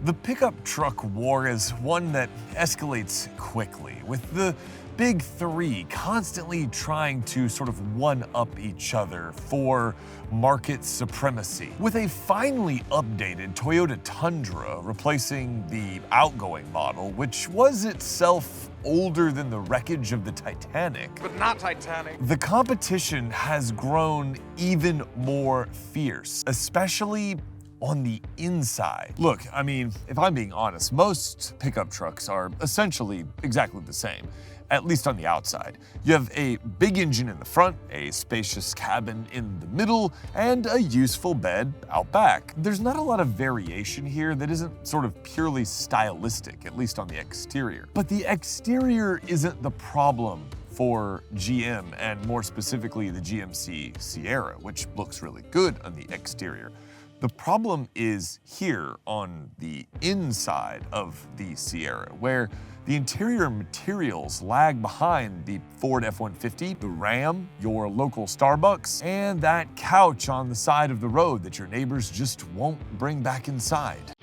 The pickup truck war is one that escalates quickly, with the big three constantly trying to sort of one-up each other for market supremacy. With a finely updated Toyota Tundra replacing the outgoing model, which was itself older than the wreckage of the Titanic. But not Titanic. The competition has grown even more fierce, especially on the inside. Look, I mean, if I'm being honest, most pickup trucks are essentially exactly the same, at least on the outside. You have a big engine in the front, a spacious cabin in the middle, and a useful bed out back. There's not a lot of variation here that isn't sort of purely stylistic, at least on the exterior. But the exterior isn't the problem for GM, and more specifically the GMC Sierra, which looks really good on the exterior. The problem is here on the inside of the Sierra, where the interior materials lag behind the Ford F-150, the Ram, your local Starbucks, and that couch on the side of the road that your neighbors just won't bring back inside.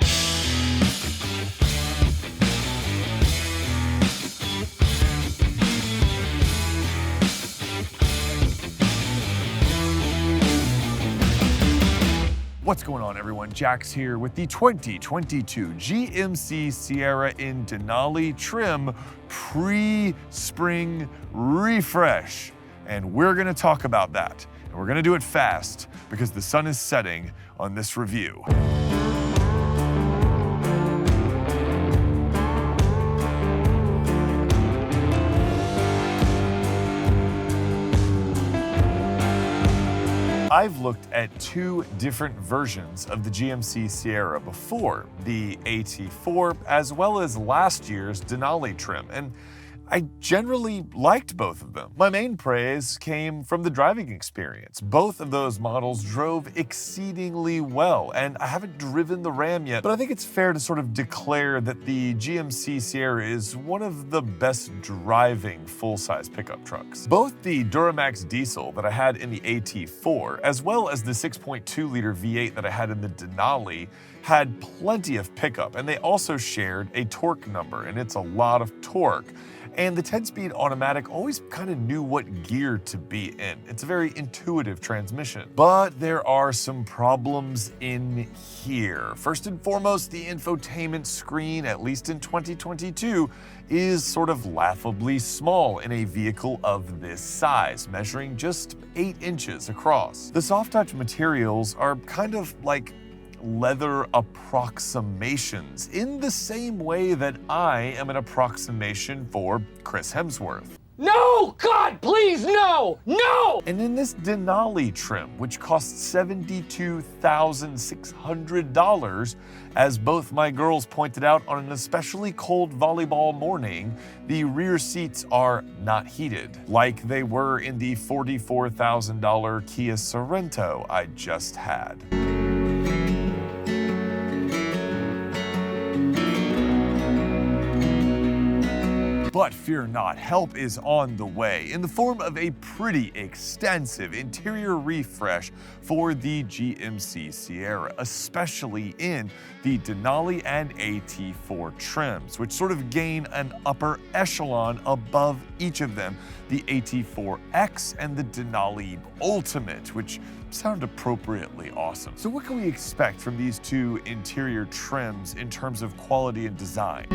What's going on, everyone? Jax here with the 2022 GMC Sierra in Denali trim pre-spring refresh. And we're gonna talk about that. And we're gonna do it fast because the sun is setting on this review. I've looked at two different versions of the GMC Sierra before, the AT4 as well as last year's Denali trim, and I generally liked both of them. My main praise came from the driving experience. Both of those models drove exceedingly well, and I haven't driven the Ram yet, but I think it's fair to sort of declare that the GMC Sierra is one of the best driving full-size pickup trucks. Both the Duramax diesel that I had in the AT4, as well as the 6.2-liter V8 that I had in the Denali, had plenty of pickup, and they also shared a torque number, and it's a lot of torque. And the 10-speed automatic always kind of knew what gear to be in. It's a very intuitive transmission. But there are some problems in here. First and foremost, the infotainment screen, at least in 2022, is sort of laughably small in a vehicle of this size, measuring just 8 inches across. The soft touch materials are kind of like leather approximations in the same way that I am an approximation for Chris Hemsworth. No! God, please, no! No! And in this Denali trim, which costs $72,600, as both my girls pointed out on an especially cold volleyball morning, the rear seats are not heated, like they were in the $44,000 Kia Sorento I just had. But fear not, help is on the way in the form of a pretty extensive interior refresh for the GMC Sierra, especially in the Denali and AT4 trims, which sort of gain an upper echelon above each of them, the AT4X and the Denali Ultimate, which sound appropriately awesome. So what can we expect from these two interior trims in terms of quality and design?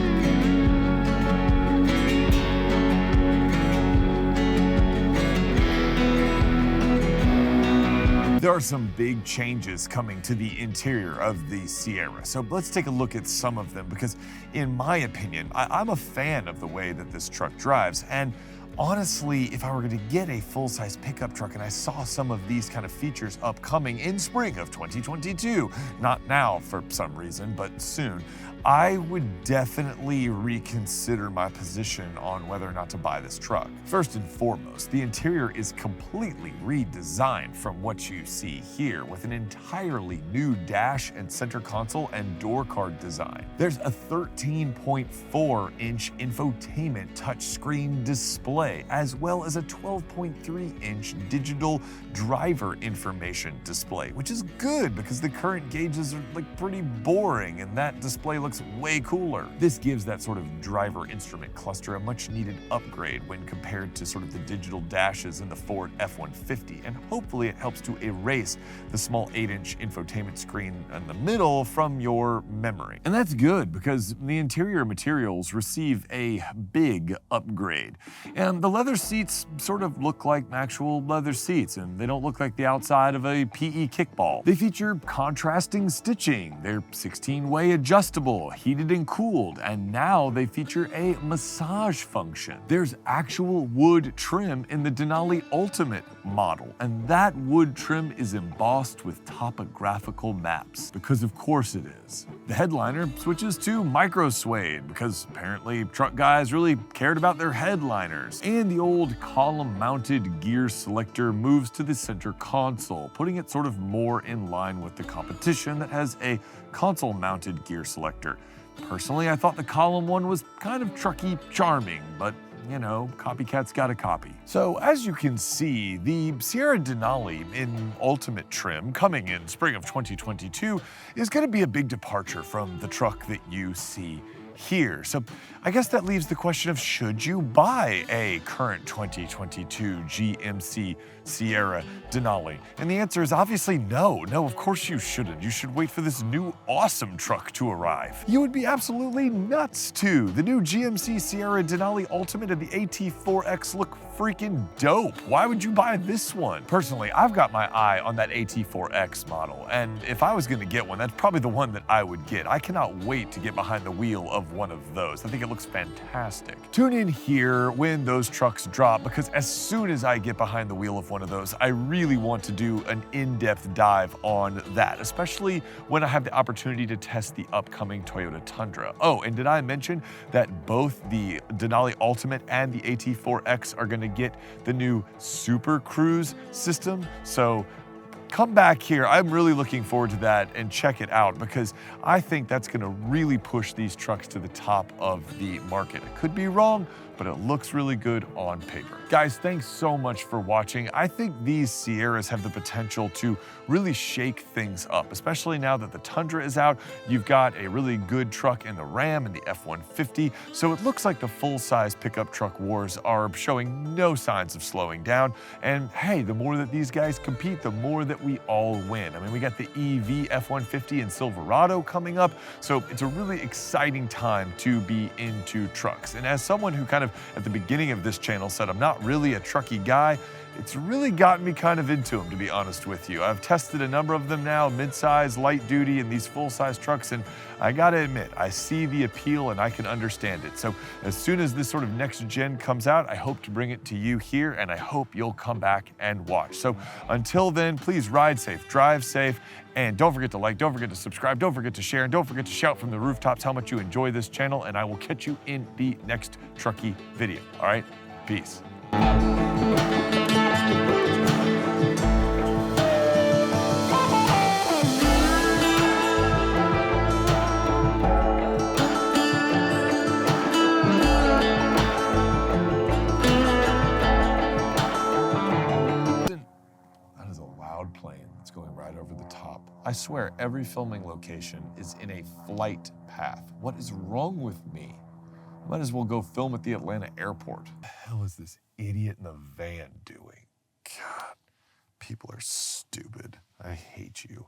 There are some big changes coming to the interior of the Sierra, so let's take a look at some of them because, in my opinion, I'm a fan of the way that this truck drives, and honestly, if I were going to get a full-size pickup truck and I saw some of these kind of features upcoming in spring of 2022, not now for some reason, but soon, I would definitely reconsider my position on whether or not to buy this truck. First and foremost, the interior is completely redesigned from what you see here, with an entirely new dash and center console and door card design. There's a 13.4-inch infotainment touchscreen display display, as well as a 12.3-inch digital driver information display, which is good because the current gauges are like pretty boring and that display looks way cooler. This gives that sort of driver instrument cluster a much needed upgrade when compared to sort of the digital dashes in the Ford F-150, and hopefully it helps to erase the small 8-inch infotainment screen in the middle from your memory. And that's good because the interior materials receive a big upgrade. And the leather seats sort of look like actual leather seats, and they don't look like the outside of a PE kickball. They feature contrasting stitching, they're 16-way adjustable, heated and cooled, and now they feature a massage function. There's actual wood trim in the Denali Ultimate model, and that wood trim is embossed with topographical maps, because of course it is. The headliner switches to micro suede because apparently truck guys really cared about their headliners. And the old column-mounted gear selector moves to the center console, putting it sort of more in line with the competition that has a console-mounted gear selector. Personally, I thought the column one was kind of trucky charming, but you know, copycats gotta copy. So as you can see, the Sierra Denali in Ultimate trim coming in spring of 2022 is gonna be a big departure from the truck that you see here. So I guess that leaves the question of, should you buy a current 2022 GMC Sierra Denali? And the answer is obviously no. No, of course you shouldn't. You should wait for this new awesome truck to arrive. You would be absolutely nuts too. The new GMC Sierra Denali Ultimate and the AT4X look freaking dope. Why would you buy this one? Personally, I've got my eye on that AT4X model, and if I was gonna get one, that's probably the one that I would get. I cannot wait to get behind the wheel of one of those. I think it looks fantastic. Tune in here when those trucks drop, because as soon as I get behind the wheel of one of those, I really want to do an in-depth dive on that, especially when I have the opportunity to test the upcoming Toyota Tundra. Oh, and did I mention that both the Denali Ultimate and the AT4X are gonna get the new Super Cruise system? So come back here. I'm really looking forward to that, and check it out because I think that's gonna really push these trucks to the top of the market. I could be wrong, but it looks really good on paper. Guys, thanks so much for watching. I think these Sierras have the potential to really shake things up, especially now that the Tundra is out. You've got a really good truck in the Ram and the F-150, so it looks like the full-size pickup truck wars are showing no signs of slowing down. And hey, the more that these guys compete, the more that we all win. I mean, we got the EV F-150 and Silverado coming up, so it's a really exciting time to be into trucks. And as someone who kind of at the beginning of this channel said I'm not really a trucky guy, it's really gotten me kind of into them, to be honest with you. I've tested a number of them now, mid-size, light duty, and these full-size trucks, and I gotta admit, I see the appeal and I can understand it. So as soon as this sort of next gen comes out, I hope to bring it to you here, and I hope you'll come back and watch. So until then, please ride safe, drive safe, and don't forget to like, don't forget to subscribe, don't forget to share, and don't forget to shout from the rooftops how much you enjoy this channel, and I will catch you in the next trucky video. All right, peace. Plane that's going right over the top. I swear every filming location is in a flight path. What is wrong with me? Might as well go film at the Atlanta airport. What the hell is this idiot in the van doing? God, people are stupid. I hate you.